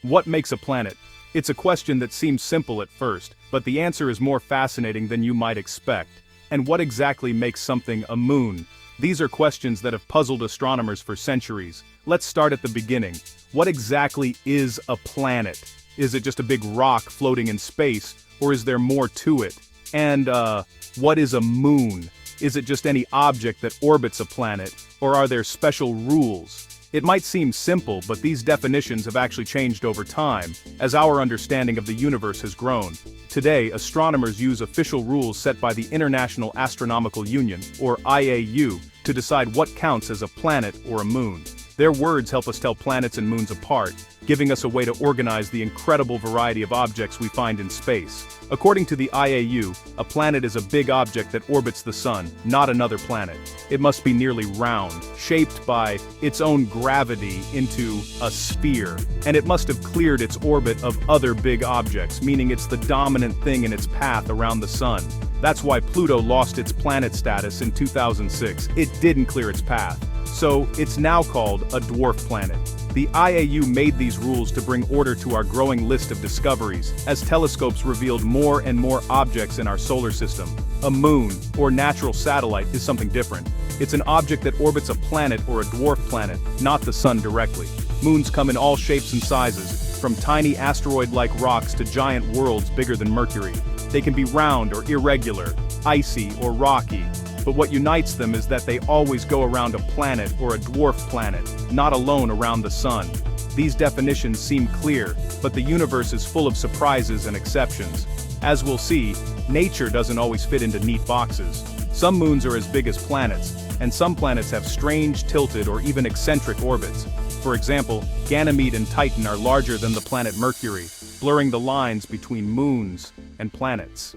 What makes a planet? It's a question that seems simple at first, but the answer is more fascinating than you might expect. And what exactly makes something a moon? These are questions that have puzzled astronomers for centuries. Let's start at the beginning. What exactly is a planet? Is it just a big rock floating in space, or is there more to it? And, what is a moon? Is it just any object that orbits a planet, or are there special rules? It might seem simple, but these definitions have actually changed over time, as our understanding of the universe has grown. Today, astronomers use official rules set by the International Astronomical Union, or IAU, to decide what counts as a planet or a moon. Their words help us tell planets and moons apart, giving us a way to organize the incredible variety of objects we find in space. According to the IAU, a planet is a big object that orbits the sun, not another planet. It must be nearly round, shaped by its own gravity into a sphere, and it must have cleared its orbit of other big objects, meaning it's the dominant thing in its path around the sun. That's why Pluto lost its planet status in 2006. It didn't clear its path. So, it's now called a dwarf planet. The IAU made these rules to bring order to our growing list of discoveries, as telescopes revealed more and more objects in our solar system. A moon, or natural satellite, is something different. It's an object that orbits a planet or a dwarf planet, not the sun directly. Moons come in all shapes and sizes, from tiny asteroid-like rocks to giant worlds bigger than Mercury. They can be round or irregular, icy or rocky. But what unites them is that they always go around a planet or a dwarf planet, not alone around the sun. These definitions seem clear, but the universe is full of surprises and exceptions. As we'll see, nature doesn't always fit into neat boxes. Some moons are as big as planets, and some planets have strange, tilted, or even eccentric orbits. For example, Ganymede and Titan are larger than the planet Mercury, blurring the lines between moons and planets.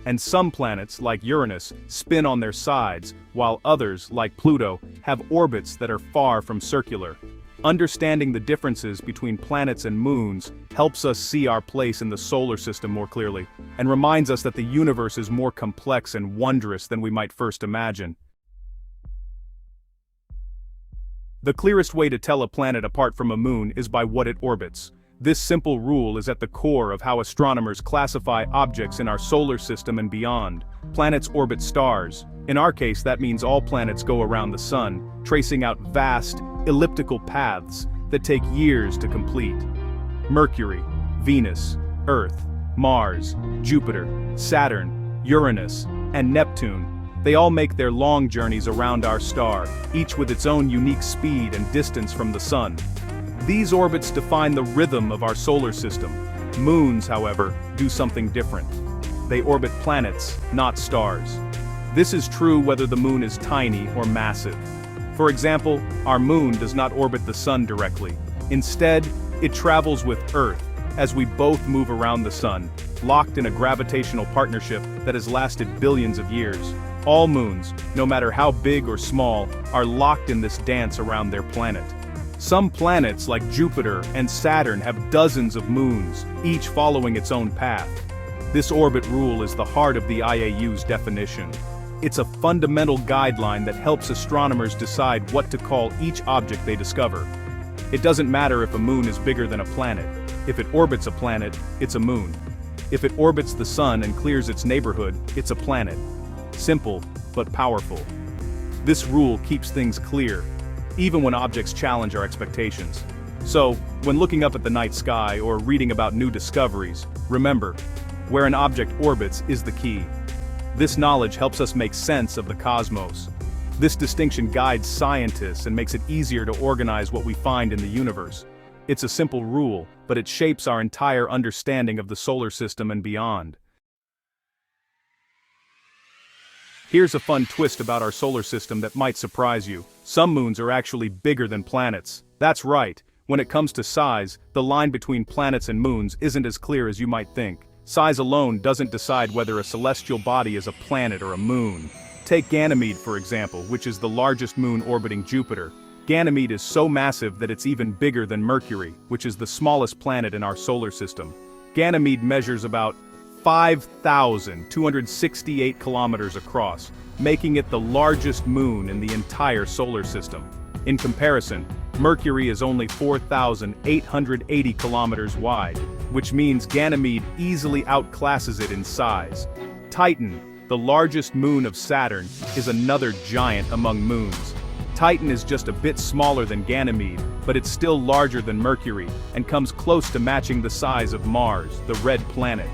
And some planets, like Uranus, spin on their sides, while others, like Pluto, have orbits that are far from circular. Understanding the differences between planets and moons helps us see our place in the solar system more clearly, and reminds us that the universe is more complex and wondrous than we might first imagine. The clearest way to tell a planet apart from a moon is by what it orbits. This simple rule is at the core of how astronomers classify objects in our solar system and beyond. Planets orbit stars. In our case, that means all planets go around the sun, tracing out vast, elliptical paths that take years to complete. Mercury, Venus, Earth, Mars, Jupiter, Saturn, Uranus, and Neptune. They all make their long journeys around our star, each with its own unique speed and distance from the sun. These orbits define the rhythm of our solar system. Moons, however, do something different. They orbit planets, not stars. This is true whether the moon is tiny or massive. For example, our moon does not orbit the sun directly. Instead, it travels with Earth, as we both move around the sun, locked in a gravitational partnership that has lasted billions of years. All moons, no matter how big or small, are locked in this dance around their planet. Some planets, like Jupiter and Saturn, have dozens of moons, each following its own path. This orbit rule is the heart of the IAU's definition. It's a fundamental guideline that helps astronomers decide what to call each object they discover. It doesn't matter if a moon is bigger than a planet. If it orbits a planet, it's a moon. If it orbits the sun and clears its neighborhood, it's a planet. Simple, but powerful. This rule keeps things clear, even when objects challenge our expectations. So, when looking up at the night sky or reading about new discoveries, remember, where an object orbits is the key. This knowledge helps us make sense of the cosmos. This distinction guides scientists and makes it easier to organize what we find in the universe. It's a simple rule, but it shapes our entire understanding of the solar system and beyond. Here's a fun twist about our solar system that might surprise you. Some moons are actually bigger than planets. That's right. When it comes to size, the line between planets and moons isn't as clear as you might think. Size alone doesn't decide whether a celestial body is a planet or a moon. Take Ganymede, for example, which is the largest moon orbiting Jupiter. Ganymede is so massive that it's even bigger than Mercury, which is the smallest planet in our solar system. Ganymede measures about 5,268 kilometers across, making it the largest moon in the entire solar system. In comparison, Mercury is only 4,880 kilometers wide, which means Ganymede easily outclasses it in size. Titan, the largest moon of Saturn, is another giant among moons. Titan is just a bit smaller than Ganymede, but it's still larger than Mercury, and comes close to matching the size of Mars, the red planet.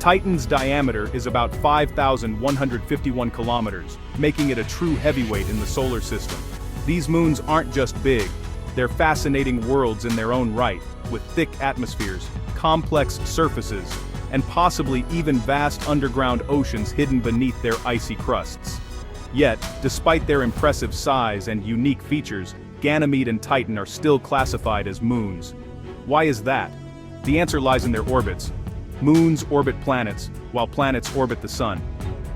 Titan's diameter is about 5,151 kilometers, making it a true heavyweight in the solar system. These moons aren't just big, they're fascinating worlds in their own right, with thick atmospheres, complex surfaces, and possibly even vast underground oceans hidden beneath their icy crusts. Yet, despite their impressive size and unique features, Ganymede and Titan are still classified as moons. Why is that? The answer lies in their orbits. Moons orbit planets, while planets orbit the sun.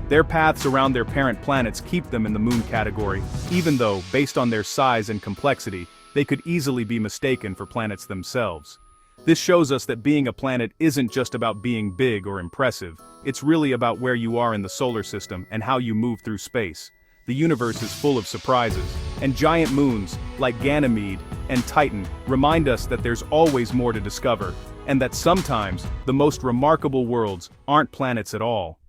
Their paths around their parent planets keep them in the moon category, even though, based on their size and complexity, they could easily be mistaken for planets themselves. This shows us that being a planet isn't just about being big or impressive, it's really about where you are in the solar system and how you move through space. The universe is full of surprises, and giant moons, like Ganymede and Titan, remind us that there's always more to discover, and that sometimes, the most remarkable worlds aren't planets at all.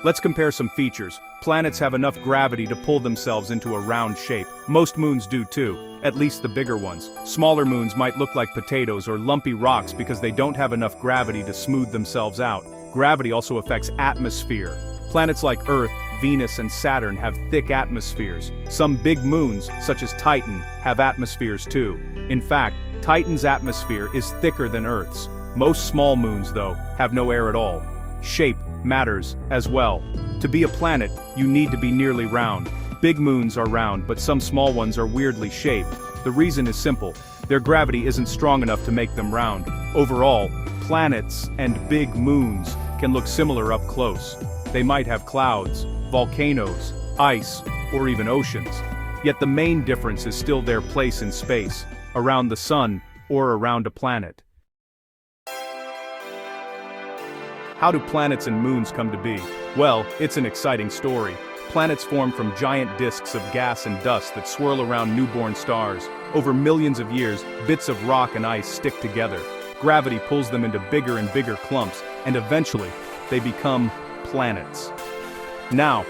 Let's compare some features. Planets have enough gravity to pull themselves into a round shape. Most moons do too, at least the bigger ones. Smaller moons might look like potatoes or lumpy rocks because they don't have enough gravity to smooth themselves out. Gravity also affects atmosphere. Planets like Earth, Venus, and Saturn have thick atmospheres. Some big moons, such as Titan, have atmospheres too. In fact, Titan's atmosphere is thicker than Earth's. Most small moons, though, have no air at all. Shape matters as well. To be a planet, you need to be nearly round. Big moons are round, but some small ones are weirdly shaped. The reason is simple. Their gravity isn't strong enough to make them round. Overall, planets and big moons can look similar up close. They might have clouds, volcanoes, ice, or even oceans. Yet the main difference is still their place in space, around the sun or around a planet. How do planets and moons come to be? Well, it's an exciting story. Planets form from giant disks of gas and dust that swirl around newborn stars. Over millions of years, bits of rock and ice stick together. Gravity pulls them into bigger and bigger clumps, and eventually, they become planets. Now,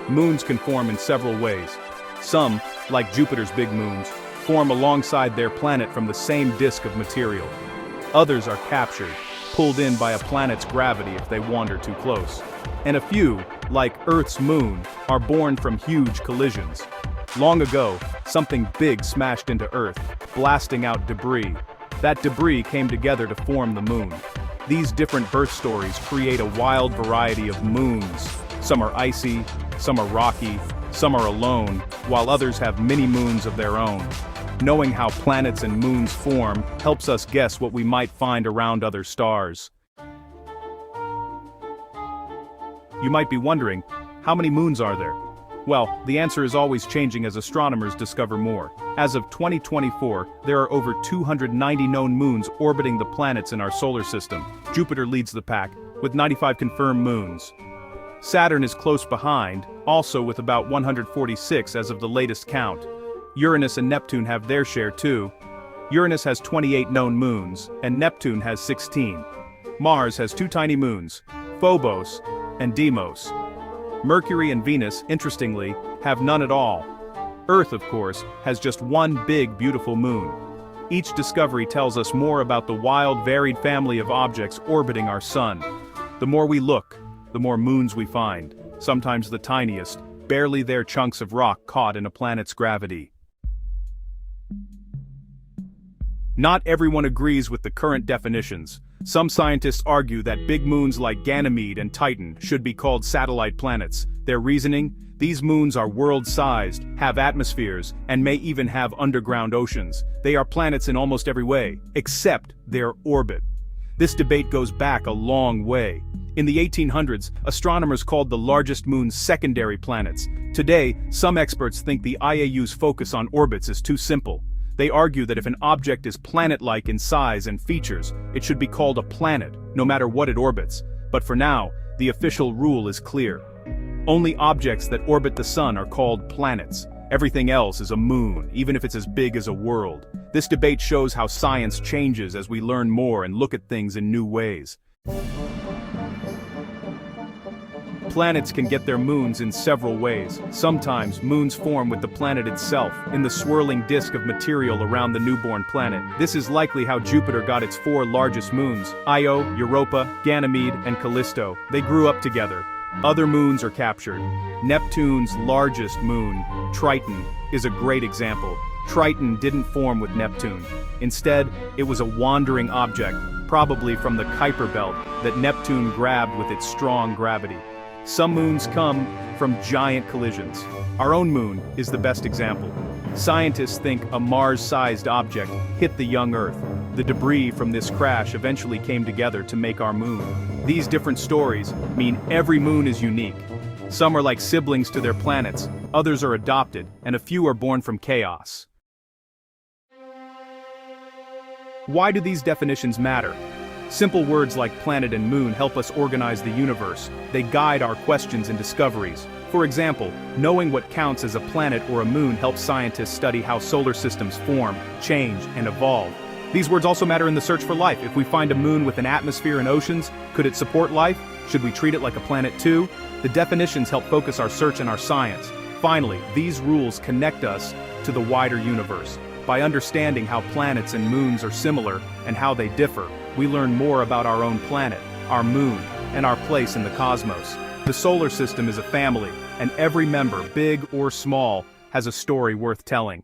moons can form in several ways. Some, like Jupiter's big moons, form alongside their planet from the same disk of material. Others are captured, pulled in by a planet's gravity if they wander too close. And a few, like Earth's moon, are born from huge collisions. Long ago, something big smashed into Earth, blasting out debris. That debris came together to form the moon. These different birth stories create a wild variety of moons. Some are icy, some are rocky, some are alone, while others have mini moons of their own. Knowing how planets and moons form helps us guess what we might find around other stars. You might be wondering, how many moons are there? Well, the answer is always changing as astronomers discover more. As of 2024, there are over 290 known moons orbiting the planets in our solar system. Jupiter leads the pack, with 95 confirmed moons. Saturn is close behind, also with about 146 as of the latest count. Uranus and Neptune have their share too. Uranus has 28 known moons, and Neptune has 16. Mars has 2 tiny moons, Phobos and Deimos. Mercury and Venus, interestingly, have none at all. Earth, of course, has just one big, beautiful moon. Each discovery tells us more about the wild, varied family of objects orbiting our sun. The more we look, the more moons we find, sometimes the tiniest, barely there chunks of rock caught in a planet's gravity. Not everyone agrees with the current definitions. Some scientists argue that big moons like Ganymede and Titan should be called satellite planets. Their reasoning? These moons are world-sized, have atmospheres, and may even have underground oceans. They are planets in almost every way, except their orbit. This debate goes back a long way. In the 1800s, astronomers called the largest moons secondary planets. Today, some experts think the IAU's focus on orbits is too simple. They argue that if an object is planet-like in size and features, it should be called a planet, no matter what it orbits. But for now, the official rule is clear. Only objects that orbit the sun are called planets. Everything else is a moon, even if it's as big as a world. This debate shows how science changes as we learn more and look at things in new ways. Planets can get their moons in several ways. Sometimes, moons form with the planet itself, in the swirling disk of material around the newborn planet. This is likely how Jupiter got its 4 largest moons: Io, Europa, Ganymede, and Callisto. They grew up together. Other moons are captured. Neptune's largest moon, Triton, is a great example. Triton didn't form with Neptune. Instead, it was a wandering object, probably from the Kuiper belt, that Neptune grabbed with its strong gravity. Some moons come from giant collisions. Our own moon is the best example. Scientists think a Mars-sized object hit the young Earth. The debris from this crash eventually came together to make our moon. These different stories mean every moon is unique. Some are like siblings to their planets, others are adopted, and a few are born from chaos. Why do these definitions matter? Simple words like planet and moon help us organize the universe. They guide our questions and discoveries. For example, knowing what counts as a planet or a moon helps scientists study how solar systems form, change, and evolve. These words also matter in the search for life. If we find a moon with an atmosphere and oceans, could it support life? Should we treat it like a planet too? The definitions help focus our search and our science. Finally, these rules connect us to the wider universe. By understanding how planets and moons are similar and how they differ, we learn more about our own planet, our moon, and our place in the cosmos. The solar system is a family, and every member, big or small, has a story worth telling.